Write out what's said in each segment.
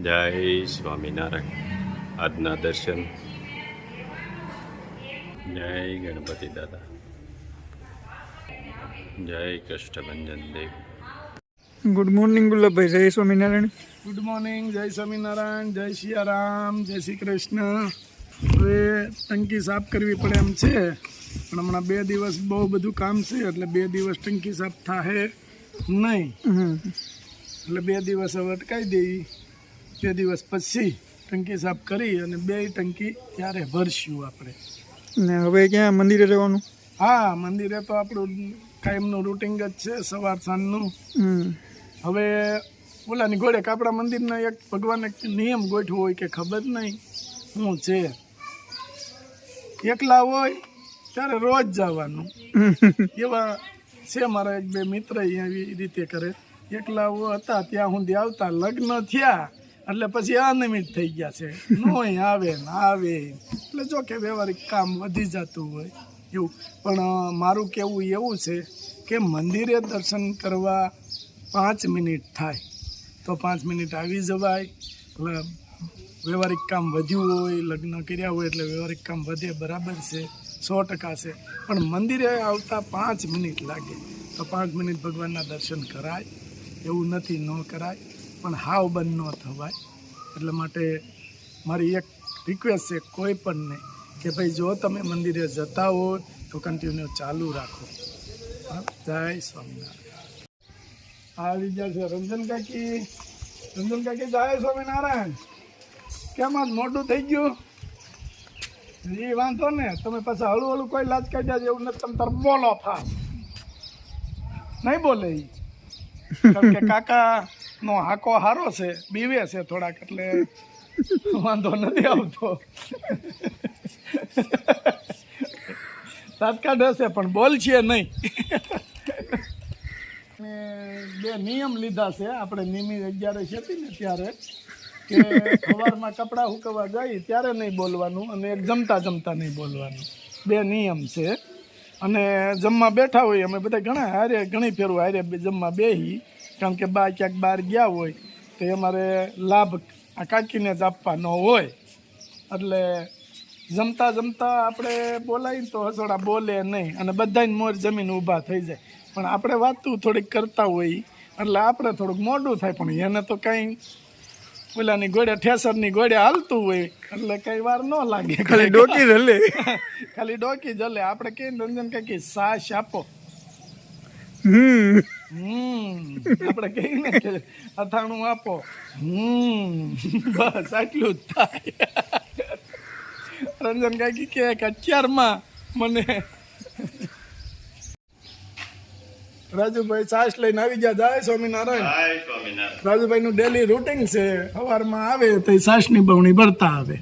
જય સ્વામિનારાયણ. આજના દર્શન. જય ગણપતિ દાદા. જય કષ્ટભંજન દેવ. Good morning Gulabbhai. જય સ્વામિનારાયણ. Good morning. જય સ્વામિનારાયણ. જય સિયારામ. જય શ્રી કૃષ્ણ. હવે ટંકી સાફ કરવી પડે એમ છે, પણ હમણાં 2 દિવસ બહુ બધું કામ છે, એટલે 2 દિવસ ટંકી સાફ થાહે નહીં. એટલે 2 દિવસ હવે અટકાવી દઈ. 2 દિવસ પછી ટંકી સાફ કરી અને 2 ટંકી ત્યારે ભરશું આપણે. ને હવે ક્યાં મંદિરે જવાનું? હા, મંદિરે તો આપણું કાયમનું રૂટિંગ જ છે, સવાર સાંજનું. હવે ઓલાની ઘોડે આપણા મંદિરના એક ભગવાન એક નિયમ ગોઠવો હોય કે ખબર નહીં શું છે. એકલા હોય ત્યારે રોજ જવાનું. એવા છે મારા 1-2 મિત્ર એવી રીતે કરે. એકલા હતા ત્યાં સુધી આવતા, લગ્ન થયા એટલે પછી અનિયમિત થઈ ગયા છે. નોય આવે ને આવે, એટલે જો કે વ્યવહારિક કામ વધી જતું હોય એવું. પણ મારું કહેવું એવું છે કે મંદિરે દર્શન કરવા 5 મિનિટ થાય તો 5 મિનિટ આવી જવાય. એટલે વ્યવહારિક કામ વધ્યું હોય, લગ્ન કર્યા હોય એટલે વ્યવહારિક કામ વધે, બરાબર છે, 100% છે. પણ મંદિરે આવતા 5 મિનિટ લાગે તો 5 મિનિટ ભગવાનના દર્શન કરાય એવું નથી, ન કરાય, પણ હાવ બંધ ન થવાય. એટલે માટે મારી એક રિક્વેસ્ટ છે કોઈ પણને કે ભાઈ જો તમે મંદિરે જતા હો તો કન્ટિન્યુ ચાલુ રાખો. જય સ્વામિનારાયણ. આવી ગયા છે રંજન કાકી. રંજન કાકી જય સ્વામિનારાયણ. કેમ આજ મોટું થઈ ગયું? એ વાંધો ને, તમે પછી હળું હળું કોઈ લાજ કાઢ્યા જેવું નથી. તમે તાર બોલો ફાસ નહીં બોલે ઈ. કારણ કે કાકા નો હાકો હારો છે, બીવે છે થોડાક, એટલે વાંધો નથી આવતો. તાત્કાળ હશે પણ બોલ છે નહીં. 2 નિયમ લીધા છે આપણે. નિયમિત 11 હતી ને ત્યારે કે સવારમાં કપડાં સુકવવા ગઈ ત્યારે નહીં બોલવાનું, અને એક જમતા જમતા નહીં બોલવાનું. 2 નિયમ છે. અને જમવા બેઠા હોય અમે બધા ઘણી ફેરવું હારે જમવા બેસી, કારણ કે બા ક્યાંક બહાર ગયા હોય તો અમારે લાભ આ કાકીને જ આપવાનો હોય. એટલે જમતા જમતા આપણે બોલાવીને તો હસોડા બોલે નહીં, અને બધાને મોર જમીન ઊભા થઈ જાય. પણ આપણે વાતું થોડીક કરતા હોય એટલે આપણે થોડુંક મોડું થાય, પણ એને તો કંઈ ઓલાની ઘોડે ઠેસરની ઘોડે હાલતું હોય એટલે કઈ વાર ન લાગે. ખાલી ડોકી જલે. ખાલી ડોકી જલે. આપણે કઈ રંજન કાકી સાસ આપો. આપણે કહીએ ને કે અથાણું આપો. બસ આટલું જ થાય. રંજન કાકી કે અત્યારમાં મને રાજુભાઈ છાશ લઈને આવી ગયા. જય સ્વામિનારાયણ. રાજુભાઈ નું ડેલી રૂટિંગ છે, સવારમાં આવે તો છાશની બવણી ભરતા આવે.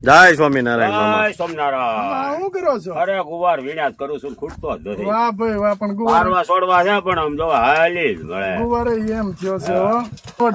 જય સ્વામિનારાયણ. જય સ્વામિનારાયણ. શું કરો છો? અરે ગુવાર વીણ્યા જ કરું છું, ખૂટતો જ નથી. વાહ ભાઈ વાહ. પણ ગુવાર પારવા છોડવા છે પણ આમ જો હાલી જ મળે. ગુવારે એમ થયો છે હો.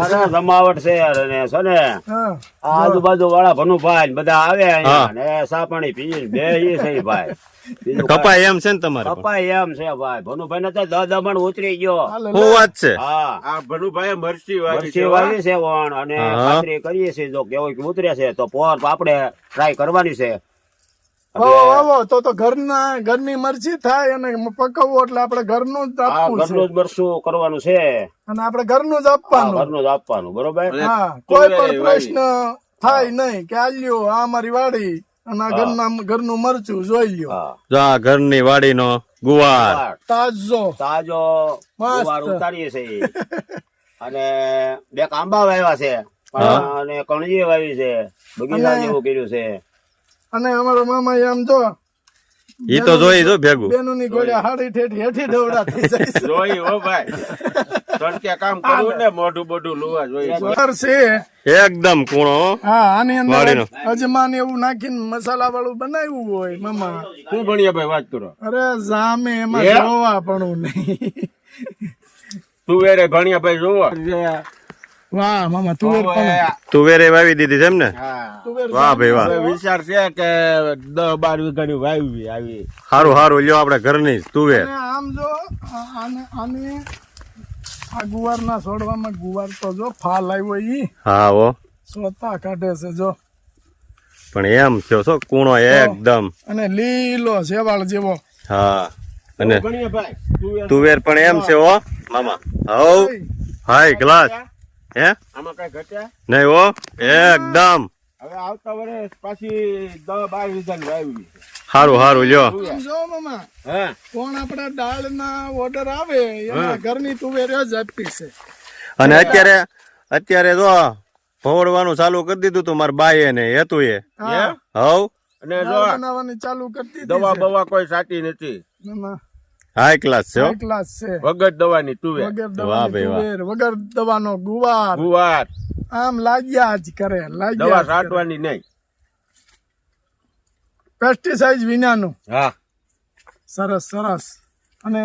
અરે જમાવટ છે યાર. અને છે ને હા. આજુબાજુ વાળા ભનુભાઈ ને બધા આવે અહીંયા ને ચા પાણી પી બે છે ભાઈ. બીજું કપાય એમ છે ને તમારે? કપાય એમ છે ભાઈ. ભનુભાઈ ને તો 10 દમણ ઉતરી ગયો. હાલે શું વાત છે? હા, આ ભનુભાઈ મરચી મરચી વાવી છે વણ, અને ખાતરી કરીએ છીએ જો કેવું ઉતરે છે તો પોર આપણે ટ્રાય કરવાની છે. વાવો તો ઘરની મરચી થાય અને પકવવો એટલે આપણે ઘરનું જ આ આપવું ઘરનું જ છે, મરચું કરવાનું છે. અને આપણે ઘરનું જ હા, આપવાનું. ઘરનું જ આપવાનું. બરોબર. હા, કોઈ પણ પ્રશ્ન થાય નહીં કે આ લ્યો આ મારી વાડી અને આ ઘરનું મરચું જોઈ લ્યો. હા, જો આ ઘરની વાડીનો ગુવાર તાજો તાજો મસ્ત. ગુવાર ઉતારીએ છીએ. અને 2 આંબા વાવ્યા છે, અને કણજી વાવી છે, બગીચા જેવું કર્યું છે. અને અમારા મામા આમ જો ઈ તો જોઈ જો ભેગું બેનોની ઘોડે હાડી ઠેઠ હેઠી દવડાતી જાય છે. જોઈ હો ભાઈ તડકે કામ કરવું ને મોઢું બોઢું લુવા જોઈએ ઘર છે એકદમ કૂણો હો. હા આની અંદર વાડીનો. અજમાન એવું નાખીને મસાલા વાળું બનાવ્યું હોય મામા. શું ભણ્યા ભાઈ વાત કરો અરે જામે એમાં હે? જોવા પણ નહીં. તુવેરે ભણ્યા ભાઈ જોવો વાહ મામા તુવેર પણ તુવેરે વાવી દીધી છે એમ ને તુવેર વાહ ભાઈ વાહ વિચાર છે કે 10-12 વીઘાની વાવી આવી સારું સારું લ્યો આપણે ઘરની જ તુવેર અને આમ જો આને આ ગુવારના છોડવામાં ગુવાર તો જો ફાલ આવ્યો ઈ હા હો સોતા કાઢે છે જો પણ એમ થયો છો કૂણો એકદમ અને લીલો શેવાળ જેવો. હા અને ભણ્યા ભાઈ તુવેર તુવેર પણ એમ છે હો મામા હવ હાય ગ્લાસ હે આમાં કઈ ઘટ્યા નહીં હો એકદમ હવે આવતા વર્ષ પાછી 10-12 વીઘાની વાવી સારું સારું લ્યો આમ જો મામા હે કોણ આપડા દાળ ના ઓર્ડર આવે એના ઘરની તુવેર જ આપી છે. અને અત્યારે જો ભવડવાનું ચાલુ કરી દીધું તું મારા બાઈએ ને હેતુ એ હા, હવ અને જો દાળ બનાવવાની ચાલુ કરતી દવા બવા કોઈ સાચી નથી હાઈ ક્લાસ છે હો. ક્લાસ છે વગર દવાની તુવેર વગર વાહ દવાની ભાઈ વાહ. તુવેર વગર દવાનો ગુવાર ગુવાર આમ લાગ્યા જ કરે દવા લાગ્યા જ કરે. છાંટવાની નહીં પેસ્ટિસાઇડ વિનાનું હા સરસ સરસ. અને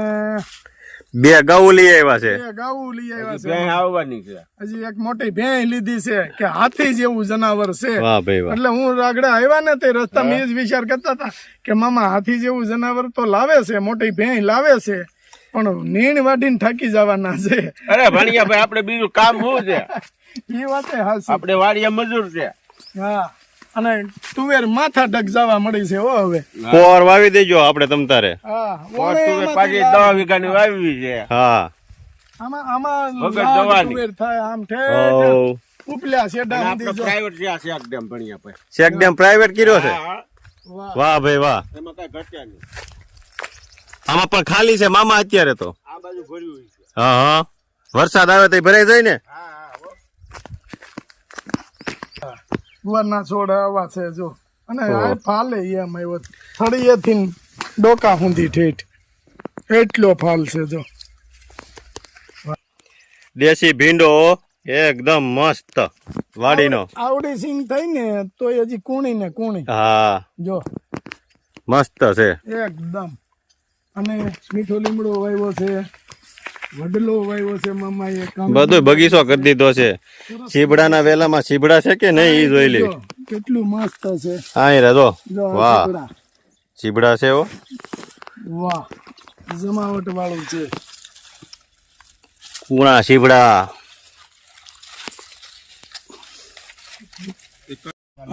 બે ઘઉં લઈ આવ્યા છે એ ગાવું લઈ આવ્યા છે. ભેં આવવાની છે હજી એક મોટી ભેં લીધી છે કે હાથી જેવું જનાવર છે. વાહ ભાઈ વાહ એટલે હું રાગડે આવ્યા ને તે રસ્તામાં એ જ વિચાર કરતા હતા કે મામા હાથી જેવું જનાવર તો લાવે છે, મોટી ભેં લાવે છે, પણ નીણ વાઢીને થાકી જવાના છે. અરે ભણ્યા ભાઈ આપણે બીજું કામ શું છે એ વાતે હાચી. આપણે વાડીએ મજૂર છે હા અને તુવેર માથા ડગ જવા મળી છે હો હવે. પોર વાવી દેજો આપણે તમ તારે હા પોર ઓળે તુવેર એમાંથી પાછી લાવી. 10 વીઘાની વાવી છે હા આમાં વગર લાલ દવાની. તુવેર થાય આમ ઠેઠ હવ ઉપલ્યા શેઢા આપણે સુધી જો. પ્રાઇવેટ છે આ શેક ડેમ ભણ્યા ભાઈ ચેક ડેમ પ્રાઇવેટ કર્યો છે હા, વાહ. વાહ ભાઈ વાહ એમાં કઈ ઘટ્યા નહીં આમાં પણ ખાલી છે મામા અત્યારે તો આ બાજુ ભર્યું છે હા હા વરસાદ આવે તો ભરાઈ જાય ને હા હા હો. ગુવારના છોડ આવા છે જો. અને આ ફાલે એમ આવ્યો થળીએથી ડોકા સુધી ઠેઠ એટલો ફાલ છે જો. દેશી ભીંડો એકદમ મસ્ત વાડીનો આવડી સિંગ થઈ ને તો હજી કૂણી ને કૂણી હા જો મસ્ત છે એકદમ. અને મીઠો લીમડો વાવ્યો છે, વડલો વાવ્યો છે મામા એ કામ. બધો બગીચો કરી દીધો છે ચીબડાના વેલામાં ચીબડા છે કે નહીં ઈ જોઈ લે જો, કેટલું મસ્ત છે હા રે જો જો આ વાહ ચીકડા. ચીબડા છે હો વાહ જમાવટ વાળું છે. કુણા ચીબડા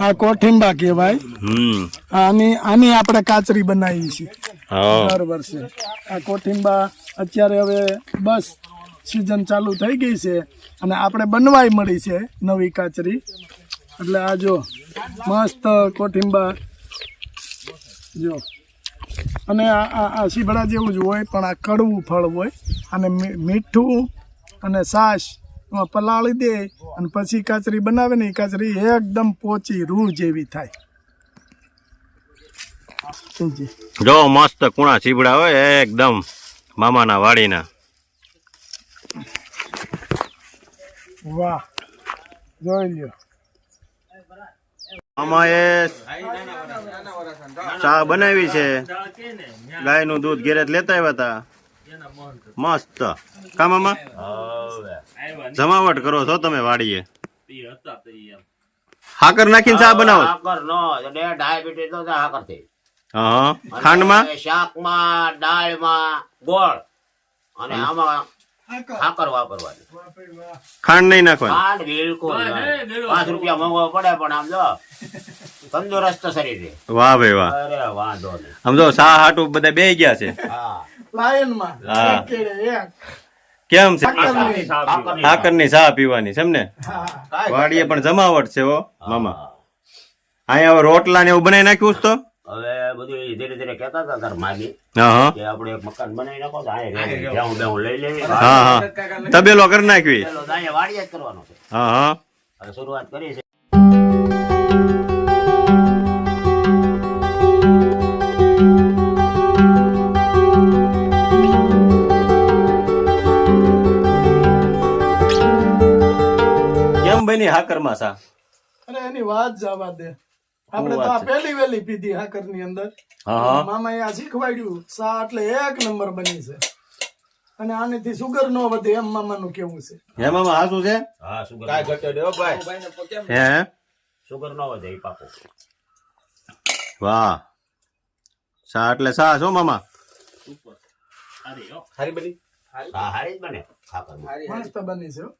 આ કોઠિંબા કહેવાય. આની આપણે કાચરી બનાવી છે હા દર વર્ષે. આ કોઠિંબા અત્યારે હવે બસ સિઝન ચાલુ થઈ ગઈ છે અને આપણે બનવાય મળી છે નવી કાચરી. એટલે આ જો મસ્ત કોઠિંબા જો. અને આ શીભડા જેવું જ હોય પણ આ કડવું ફળ હોય અને મીઠું અને છાશ એમાં પલાળી દે અને પછી કાચરી બનાવે ને એ કાચરી એકદમ પોચી રૂ જેવી થાય. જો મસ્ત કુણા ચીબડા હોય એકદમ મામાના વાડીના વાહ જોઈ લ્યો. મામાએ ચા બનાવી છે ગાયનું દૂધ ઘેરે જ લેતા આવ્યા હતા મસ્ત કા મામા જમાવટ કરો છો તમે વાડીએ હાકર નાખીને ચા બનાવો છો? સાકર નો એટલે ડાયાબિટીસ નો સાકર થઈ હા ખાંડમાં શાકમાં દાળમાં ગોળ અને આમાં સાકર વાપરવાની ખાંડ નહીં નાખવાની ખાંડ બિલકુલ નહીં. 5 રૂપિયા મોંઘો પડે પણ આમ જો તંદુરસ્ત શરીર છે. વાહ ભાઈ વાહ અરે વાંધો નહીં. આમ જો સા હાટું બધા બે ગયા છે હા લાયનમાં હા. એક કેળે એક. કેમ છે સાકરની. સાકરની. હાકરની ચા પીવાની છે ને હા. કાંઈ વાડીએ પણ જમાવટ છે હો મામા અહીંયા હવે રોટલા ને એવું બનાવી નાખ્યું છે તો હવે બધું ધીરે ધીરે કહેતા હતા તાર માગી હા હા કે આપણે એક મકાન બનાવી નાખો તો અહીંયા જાઉં બેહું લઈ લેવી. હા હા તબેલો કરી નાખવી પેલો તો અહીંયા વાડીએ જ કરવાનો છે. હા હા હવે શરૂઆત કરી છે. બની હાકરમાં સા? અરે એની વાત જવા દે. આપણે તો આ પહેલી વેલી પીધી હાકર ની અંદર. હા મામા આ શીખવાડ્યું સા એટલે એક નંબર બની છે. અને આનેથી સુગર નો વધે એમ મામાનું કેવું છે. હે મામા હાસું છે? હા સુગર કાય ઘટે દે ભાઈ. હે સુગર નો વધે ઈ પાકો. વાહ, સા એટલે સા છો મામા? હારી બની. હા હારી જ બને ખાકરમાં. મસ્ત બની છે હો.